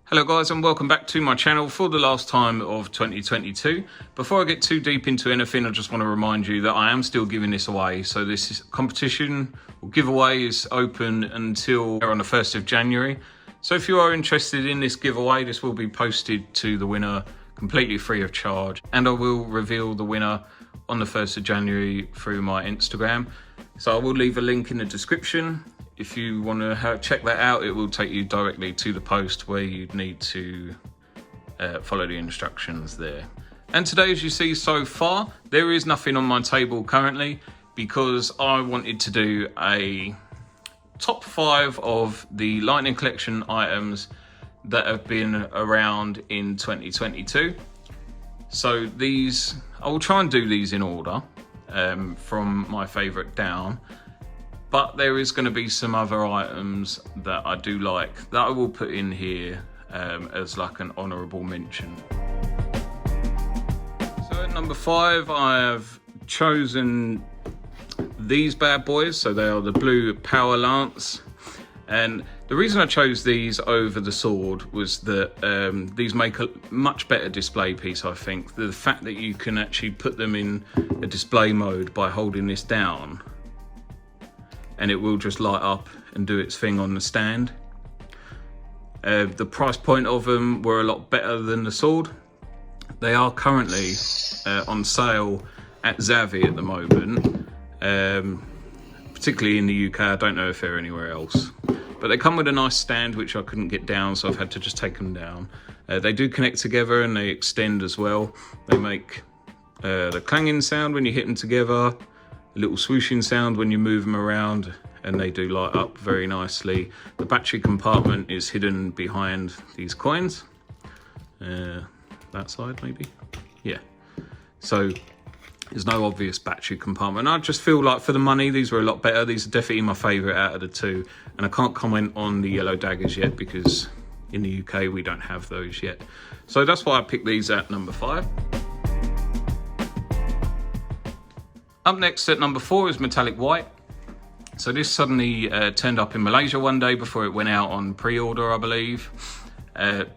Hello guys, and welcome back to my channel for the last time of 2022. Before I get too deep into anything, I just want to remind you that I am still giving this away. So this competition or giveaway is open until on the 1st of January. So if you are interested in this giveaway, this will be posted to the winner completely free of charge. And I will reveal the winner on the 1st of January through my Instagram. So I will leave a link in the description. If you want to check that out, it will take you directly to the post where you need to follow the instructions there. And today, as you see so far, there is nothing on my table currently because I wanted to do a top 5 of the Lightning Collection items that have been around in 2022. So these, I will try and do these in order from my favourite down. But there is going to be some other items that I do like that I will put in here as like an honourable mention. So at number 5, I have chosen these bad boys. So they are the blue Power Lance. And the reason I chose these over the sword was that these make a much better display piece, I think. The fact that you can actually put them in a display mode by holding this down, and it will just light up and do its thing on the stand. The price point of them were a lot better than the sword. They are currently on sale at Zavvi at the moment, particularly in the UK. I don't know if they're anywhere else. But they come with a nice stand, which I couldn't get down, so I've had to just take them down. They do connect together and they extend as well. They make the clanging sound when you hit them together, a little swooshing sound when you move them around, and they do light up very nicely. The battery compartment is hidden behind these coins. That side maybe? Yeah. So there's no obvious battery compartment. I just feel like for the money, these were a lot better. These are definitely my favourite out of the two. And I can't comment on the yellow daggers yet because in the UK we don't have those yet. So that's why I picked these at number 5. Up next at number 4 is metallic white. So this suddenly turned up in Malaysia one day before it went out on pre-order, I believe.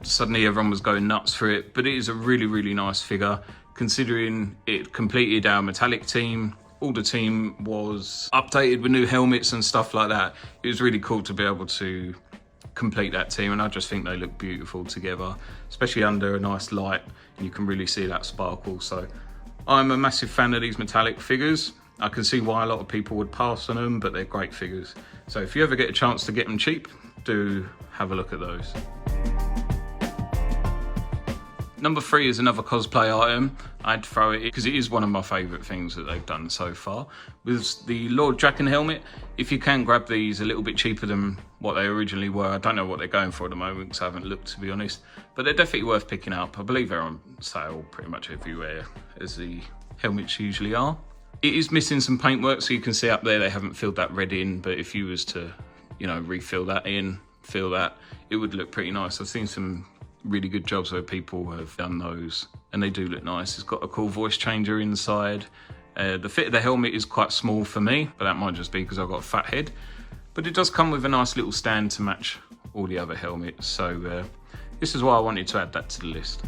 Suddenly everyone was going nuts for it, but it is a really, really nice figure considering it completed our metallic team. All the team was updated with new helmets and stuff like that. It was really cool to be able to complete that team, and I just think they look beautiful together, especially under a nice light, and you can really see that sparkle. So I'm a massive fan of these metallic figures. I can see why a lot of people would pass on them, but they're great figures. So if you ever get a chance to get them cheap, do have a look at those. Number 3 is another cosplay item. I'd throw it because it is one of my favourite things that they've done so far. With the Lord Draken helmet, if you can grab these a little bit cheaper than what they originally were. I don't know what they're going for at the moment because I haven't looked, to be honest. But they're definitely worth picking up. I believe they're on sale pretty much everywhere, as the helmets usually are. It is missing some paintwork, so you can see up there they haven't filled that red in. But if you was to, you know, refill that in, fill that, it would look pretty nice. I've seen some really good jobs where people have done those, and they do look nice. It's got a cool voice changer inside. The fit of the helmet is quite small for me, but that might just be because I've got a fat head. But it does come with a nice little stand to match all the other helmets. So this is why I wanted to add that to the list.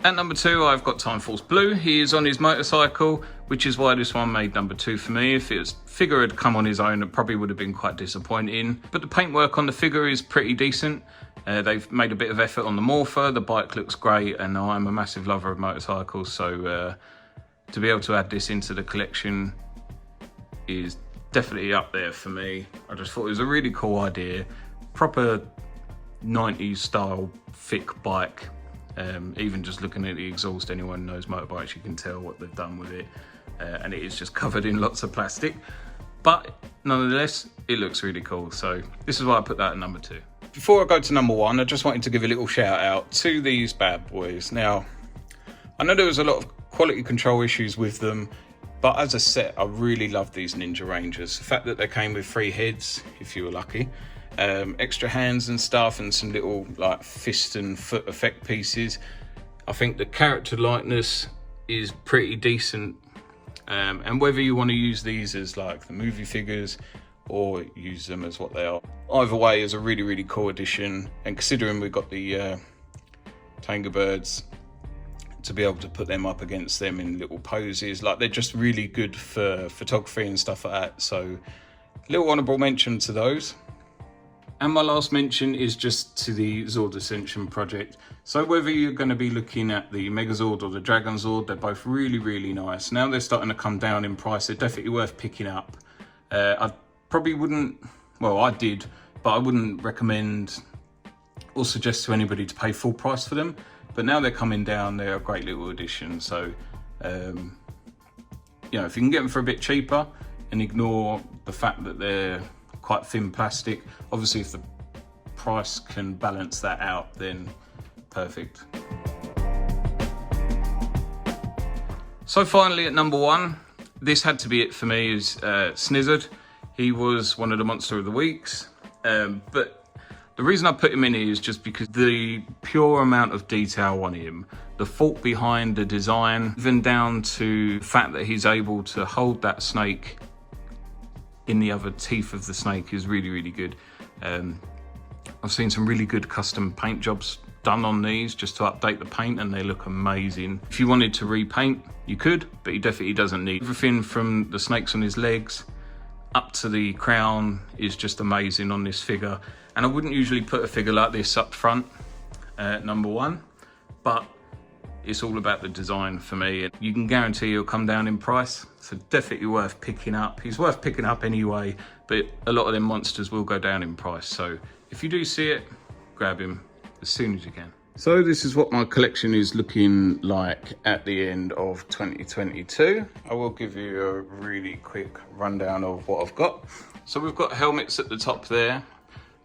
At number 2, I've got Time Force Blue. He is on his motorcycle, which is why this one made number 2 for me. If his figure had come on his own, it probably would have been quite disappointing. But the paintwork on the figure is pretty decent. They've made a bit of effort on the morpher. The bike looks great, and I'm a massive lover of motorcycles, so to be able to add this into the collection is definitely up there for me. I just thought it was a really cool idea. Proper 90s style thick bike. Even just looking at the exhaust, anyone knows motorbikes, you can tell what they've done with it. And it is just covered in lots of plastic. But nonetheless, it looks really cool. So this is why I put that at number 2. Before I go to number 1, I just wanted to give a little shout out to these bad boys. Now, I know there was a lot of quality control issues with them, but as a set, I really love these Ninja Rangers. The fact that they came with 3 heads, if you were lucky, extra hands and stuff, and some little like fist and foot effect pieces. I think the character likeness is pretty decent, and whether you want to use these as like the movie figures or use them as what they are. Either way is a really, really cool addition, and considering we've got the Tanger birds, to be able to put them up against them in little poses, like they're just really good for photography and stuff like that. So little honourable mention to those. And my last mention is just to the Zord Ascension project. So whether you're going to be looking at the Megazord or the Dragon Zord, they're both really, really nice. Now they're starting to come down in price. They're definitely worth picking up. I probably wouldn't, well, I did, but I wouldn't recommend or suggest to anybody to pay full price for them. But now they're coming down, they're a great little addition. So, you know, if you can get them for a bit cheaper and ignore the fact that they're quite thin plastic, obviously if the price can balance that out, then perfect. So finally at number one, this had to be it for me, is Snizzard. He was one of the Monster of the Weeks, but the reason I put him in here is just because the pure amount of detail on him, the thought behind the design, even down to the fact that he's able to hold that snake in the other teeth of the snake, is really, really good. I've seen some really good custom paint jobs done on these just to update the paint, and they look amazing. If you wanted to repaint, you could, but he definitely doesn't need. Everything from the snakes on his legs up to the crown is just amazing on this figure. And I wouldn't usually put a figure like this up front at number one, but it's all about the design for me. You can guarantee he'll come down in price, so definitely worth picking up. He's worth picking up anyway, but a lot of them monsters will go down in price. So if you do see it, grab him as soon as you can. So this is what my collection is looking like at the end of 2022. I will give you a really quick rundown of what I've got. So we've got helmets at the top there,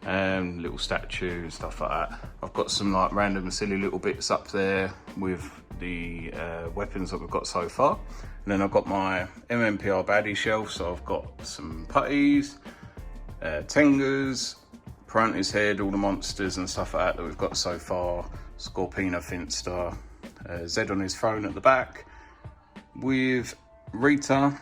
little statues, stuff like that. I've got some like random silly little bits up there with the weapons that we've got so far. And then I've got my mmpr baddie shelf, so I've got some putties, Tengers, Piranha's head, all the monsters and stuff like that we've got so far. Scorpina, Finsta, Zed on his throne at the back, with Rita,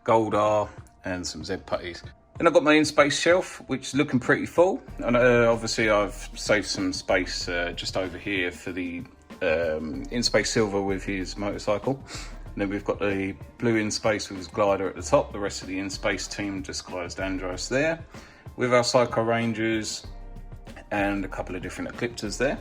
Goldar, and some Zed putties. Then I've got my in-space shelf, which is looking pretty full. And obviously I've saved some space just over here for the in-space silver with his motorcycle. And then we've got the blue in-space with his glider at the top, the rest of the in-space team disguised Andros there, with our Psycho Rangers and a couple of different Ecliptors there.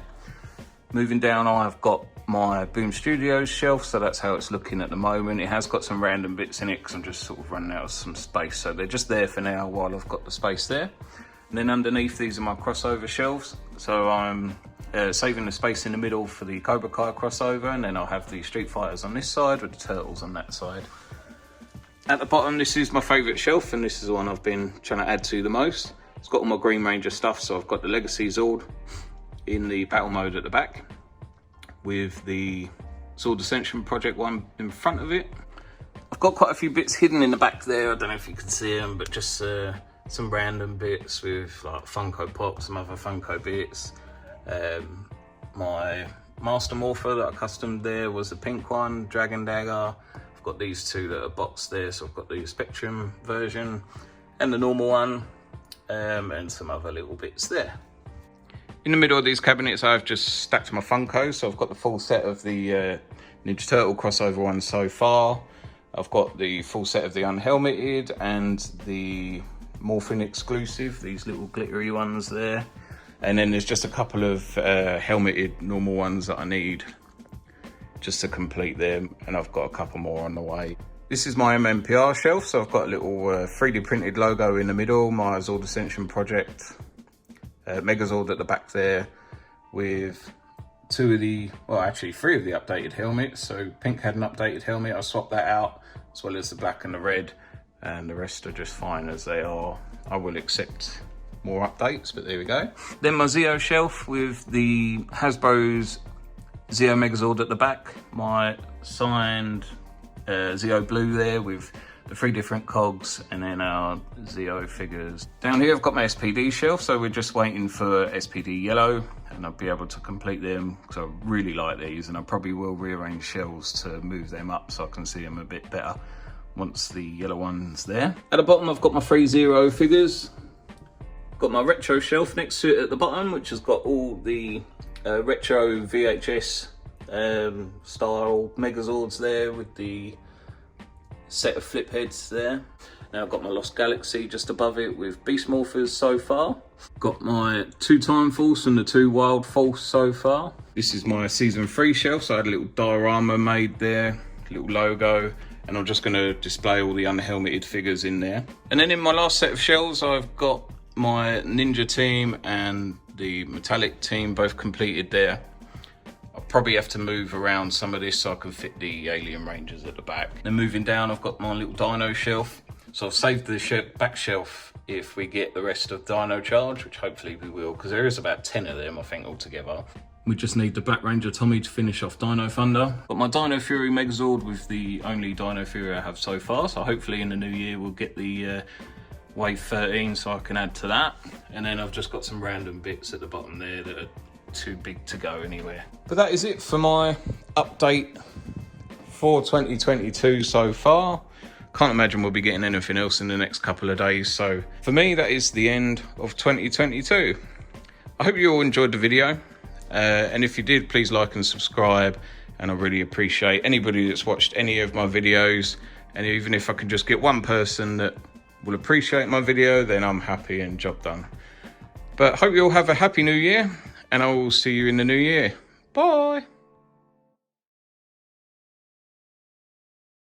Moving down, I've got my Boom Studios shelf, so that's how it's looking at the moment. It has got some random bits in it because I'm just sort of running out of some space, so they're just there for now while I've got the space there. And then underneath, these are my crossover shelves, so I'm saving the space in the middle for the Cobra Kai crossover, and then I'll have the Street Fighters on this side with the Turtles on that side. At the bottom, this is my favourite shelf, and this is the one I've been trying to add to the most. It's got all my Green Ranger stuff, so I've got the Legacy Zord in the battle mode at the back, with the Zord Ascension Project one in front of it. I've got quite a few bits hidden in the back there, I don't know if you can see them, but just some random bits with like Funko Pop, some other Funko bits. My Master Morpher that I customed there was the pink one, Dragon Dagger. I've got these two that are boxed there, so I've got the Spectrum version and the normal one, and some other little bits there. In the middle of these cabinets, I've just stacked my Funkos, so I've got the full set of the Ninja Turtle crossover ones so far. I've got the full set of the unhelmeted and the Morphin exclusive, these little glittery ones there. And then there's just a couple of helmeted normal ones that I need just to complete them, and I've got a couple more on the way. This is my mmpr shelf, so I've got a little 3D printed logo in the middle, my Zord Ascension project, Megazord at the back there, with three of the updated helmets. So pink had an updated helmet, I swapped that out, as well as the black and the red, and the rest are just fine as they are. I will accept more updates, but there we go. Then my Zeo shelf with the Hasbro's Zeo Megazord at the back, my signed Zeo Blue there with the 3 different cogs, and then our Zeo figures. Down here I've got my SPD shelf, so we're just waiting for SPD Yellow, and I'll be able to complete them because I really like these, and I probably will rearrange shelves to move them up so I can see them a bit better once the yellow one's there. At the bottom I've got my 3-0 figures. Got my retro shelf next to it at the bottom, which has got all the retro VHS style Megazords there with the set of flip heads there. Now I've got my Lost Galaxy just above it with Beast Morphers so far. Got my 2 Time Force and the 2 Wild Force so far. This is my season 3 shelf, so I had a little diorama made there, little logo, and I'm just going to display all the unhelmeted figures in there. And then in my last set of shelves I've got my Ninja team and the metallic team both completed there. I'll probably have to move around some of this so I can fit the Alien Rangers at the back. Then moving down I've got my little Dino shelf. So I've saved the back shelf if we get the rest of Dino Charge, which hopefully we will, because there is about 10 of them I think altogether. We just need the Black Ranger Tommy to finish off Dino Thunder. Got my Dino Fury Megazord with the only Dino Fury I have so far, so hopefully in the new year we'll get the Wave 13 so I can add to that. And then I've just got some random bits at the bottom there that are too big to go anywhere. But that is it for my update for 2022 so far. Can't imagine we'll be getting anything else in the next couple of days. So for me, that is the end of 2022. I hope you all enjoyed the video. And if you did, please like and subscribe. And I really appreciate anybody that's watched any of my videos. And even if I can just get one person that will appreciate my video, then I'm happy and job done. But hope you all have a happy new year. And I will see you in the new year. Bye.